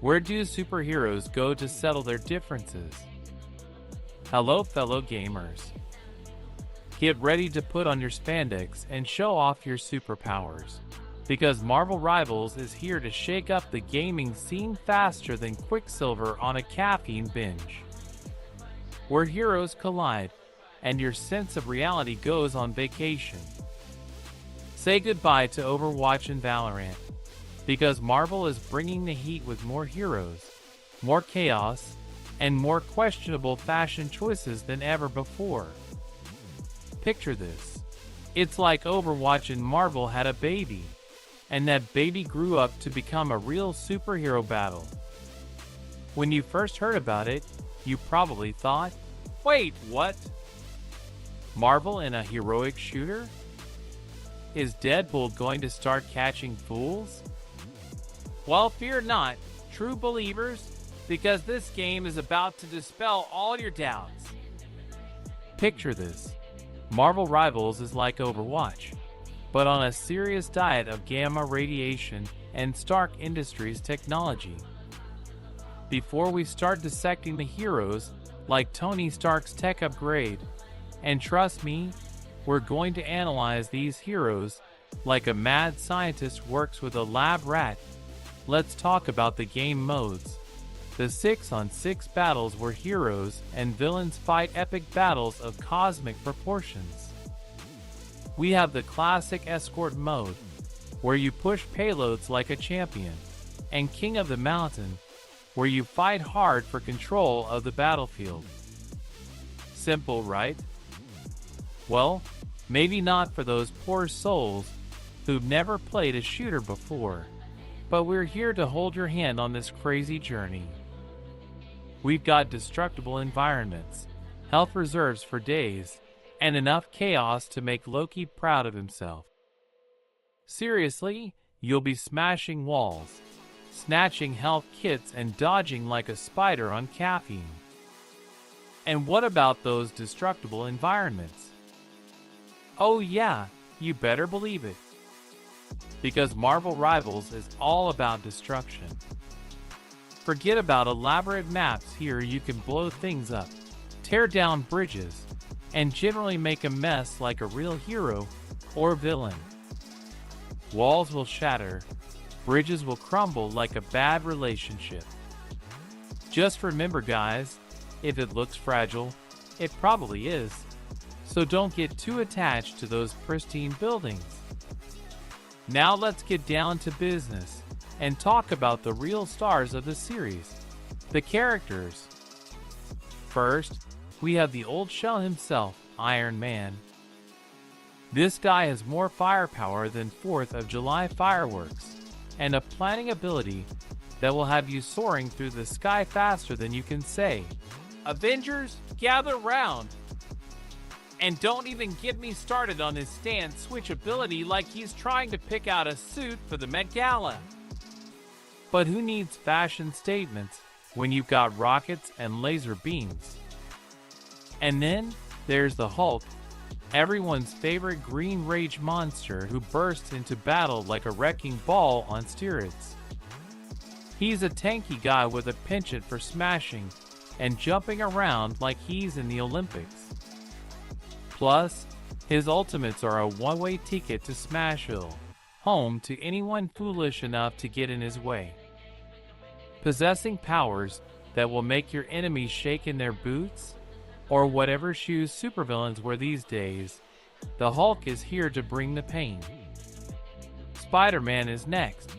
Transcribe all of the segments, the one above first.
Where do superheroes go to settle their differences? Hello, fellow gamers. Get ready to put on your spandex and show off your superpowers, because Marvel Rivals is here to shake up the gaming scene faster than Quicksilver on a caffeine binge. Where heroes collide, and your sense of reality goes on vacation. Say goodbye to Overwatch and Valorant, because Marvel is bringing the heat with more heroes, more chaos, and more questionable fashion choices than ever before. Picture this. It's like Overwatch and Marvel had a baby, and that baby grew up to become a real superhero battle. When you first heard about it, you probably thought, wait, what? Marvel in a heroic shooter? Is Deadpool going to start catching fools? Well, fear not, true believers, because this game is about to dispel all your doubts. Picture this. Marvel Rivals is like Overwatch, but on a serious diet of gamma radiation and Stark Industries technology. Before we start dissecting the heroes, like Tony Stark's tech upgrade, and trust me, we're going to analyze these heroes like a mad scientist works with a lab rat. Let's talk about the game modes. The 6-on-6 battles where heroes and villains fight epic battles of cosmic proportions. We have the classic escort mode, where you push payloads like a champion, and King of the Mountain, where you fight hard for control of the battlefield. Simple, right? Well, maybe not for those poor souls who've never played a shooter before, but we're here to hold your hand on this crazy journey. We've got destructible environments, health reserves for days, and enough chaos to make Loki proud of himself. Seriously, you'll be smashing walls, snatching health kits, and dodging like a spider on caffeine. And what about those destructible environments? Oh yeah, you better believe it. Because Marvel Rivals is all about destruction. Forget about elaborate maps. Here you can blow things up, tear down bridges, and generally make a mess like a real hero or villain. Walls will shatter, bridges will crumble like a bad relationship. Just remember, guys, if it looks fragile, it probably is. So don't get too attached to those pristine buildings. Now let's get down to business and talk about the real stars of the series, the characters. First, we have the old shell himself, Iron Man. This guy has more firepower than 4th of July fireworks, and a planning ability that will have you soaring through the sky faster than you can say, "Avengers, gather round!" And don't even get me started on his stand switch ability like he's trying to pick out a suit for the Met Gala. But who needs fashion statements when you've got rockets and laser beams? And then there's the Hulk, everyone's favorite green rage monster who bursts into battle like a wrecking ball on steroids. He's a tanky guy with a penchant for smashing and jumping around like he's in the Olympics. Plus, his ultimates are a one-way ticket to Smashville, home to anyone foolish enough to get in his way. Possessing powers that will make your enemies shake in their boots, or whatever shoes supervillains wear these days, the Hulk is here to bring the pain. Spider-Man is next,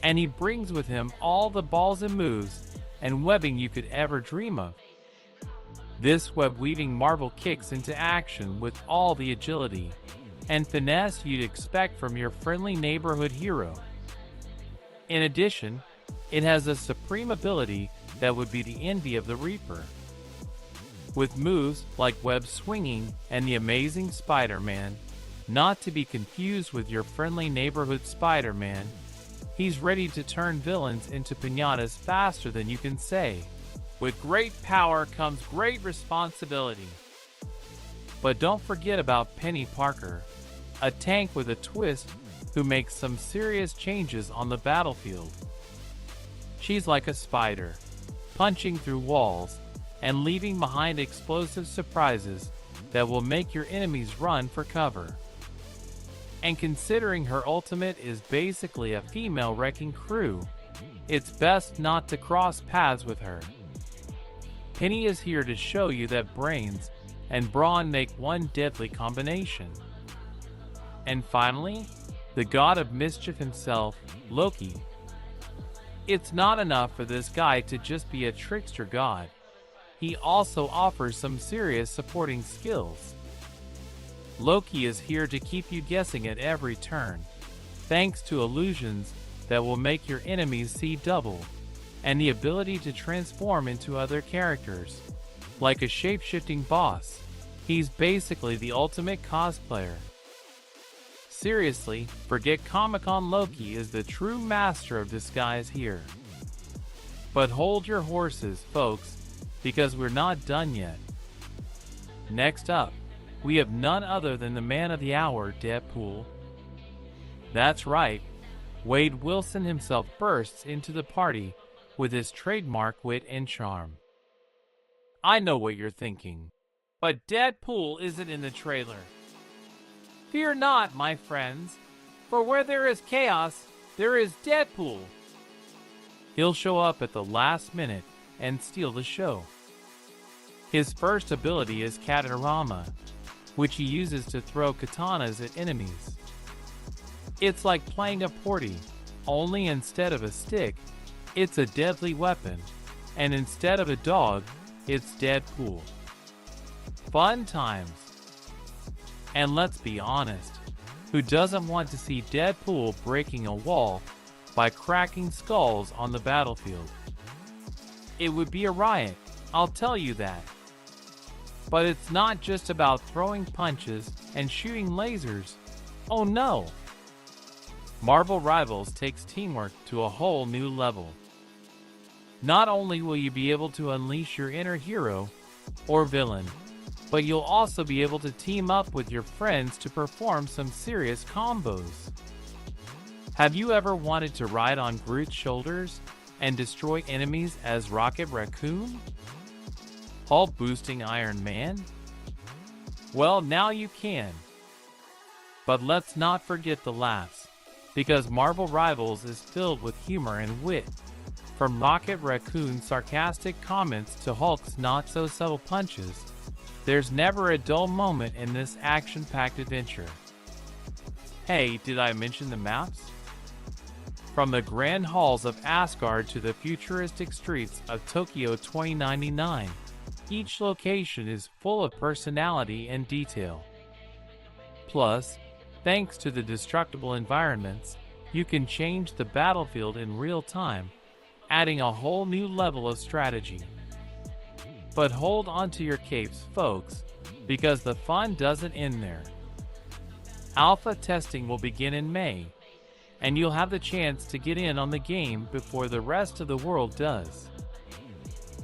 and he brings with him all the balls and moves and webbing you could ever dream of. This web-weaving Marvel kicks into action with all the agility and finesse you'd expect from your friendly neighborhood hero. In addition, it has a supreme ability that would be the envy of the Reaper. With moves like web swinging and the amazing Spider-Man, not to be confused with your friendly neighborhood Spider-Man, he's ready to turn villains into piñatas faster than you can say. With great power comes great responsibility. But don't forget about Penny Parker, a tank with a twist who makes some serious changes on the battlefield. She's like a spider, punching through walls and leaving behind explosive surprises that will make your enemies run for cover. And considering her ultimate is basically a female wrecking crew, it's best not to cross paths with her. Penny is here to show you that brains and brawn make one deadly combination. And finally, the god of mischief himself, Loki. It's not enough for this guy to just be a trickster god. He also offers some serious supporting skills. Loki is here to keep you guessing at every turn, thanks to illusions that will make your enemies see double, and the ability to transform into other characters. Like a shape-shifting boss, he's basically the ultimate cosplayer. Seriously, forget Comic-Con, Loki is the true master of disguise here. But hold your horses, folks, because we're not done yet. Next up, we have none other than the man of the hour, Deadpool. That's right, Wade Wilson himself bursts into the party with his trademark wit and charm. I know what you're thinking, but Deadpool isn't in the trailer. Fear not, my friends, for where there is chaos, there is Deadpool. He'll show up at the last minute and steal the show. His first ability is Katarama, which he uses to throw katanas at enemies. It's like playing a porty, only instead of a stick, it's a deadly weapon, and instead of a dog, it's Deadpool. Fun times. And let's be honest, who doesn't want to see Deadpool breaking a wall by cracking skulls on the battlefield? It would be a riot, I'll tell you that. But it's not just about throwing punches and shooting lasers. Oh no! Marvel Rivals takes teamwork to a whole new level. Not only will you be able to unleash your inner hero or villain, but you'll also be able to team up with your friends to perform some serious combos. Have you ever wanted to ride on Groot's shoulders and destroy enemies as Rocket Raccoon? Hulk boosting Iron Man? Well, now you can. But let's not forget the laughs, because Marvel Rivals is filled with humor and wit. From Rocket Raccoon's sarcastic comments to Hulk's not-so-subtle punches, there's never a dull moment in this action-packed adventure. Hey, did I mention the maps? From the grand halls of Asgard to the futuristic streets of Tokyo 2099, each location is full of personality and detail. Plus, thanks to the destructible environments, you can change the battlefield in real time, adding a whole new level of strategy. But hold on to your capes, folks, because the fun doesn't end there. Alpha testing will begin in May, and you'll have the chance to get in on the game before the rest of the world does.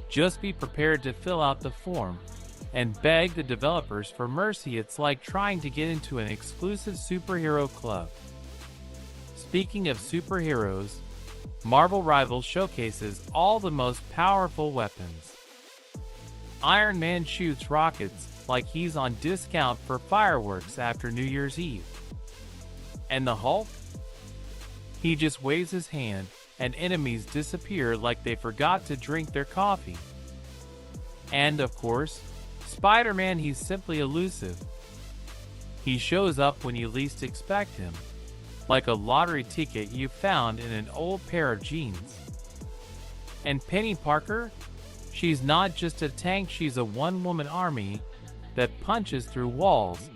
Just be prepared to fill out the form and beg the developers for mercy. It's like trying to get into an exclusive superhero club. Speaking of superheroes, Marvel Rivals showcases all the most powerful weapons. Iron Man shoots rockets like he's on discount for fireworks after New Year's Eve. And the Hulk? He just waves his hand and enemies disappear like they forgot to drink their coffee. And of course, Spider-Man, he's simply elusive. He shows up when you least expect him, like a lottery ticket you found in an old pair of jeans. And Penny Parker? She's not just a tank, she's a one-woman army that punches through walls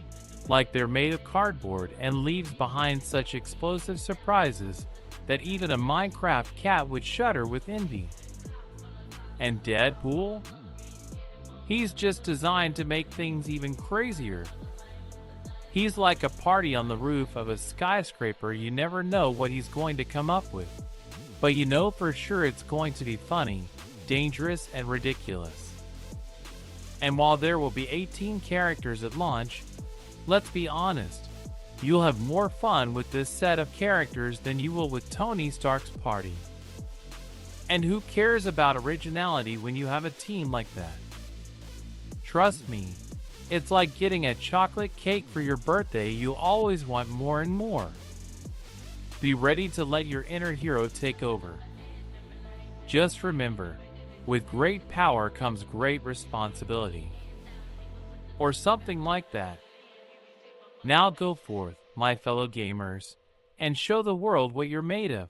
like they're made of cardboard and leaves behind such explosive surprises that even a Minecraft cat would shudder with envy. And Deadpool? He's just designed to make things even crazier. He's like a party on the roof of a skyscraper. You never know what he's going to come up with, but you know for sure it's going to be funny, dangerous, and ridiculous. And while there will be 18 characters at launch, let's be honest, you'll have more fun with this set of characters than you will with Tony Stark's party. And who cares about originality when you have a team like that? Trust me, it's like getting a chocolate cake for your birthday. You always want more and more. Be ready to let your inner hero take over. Just remember, with great power comes great responsibility. Or something like that. Now go forth, my fellow gamers, and show the world what you're made of.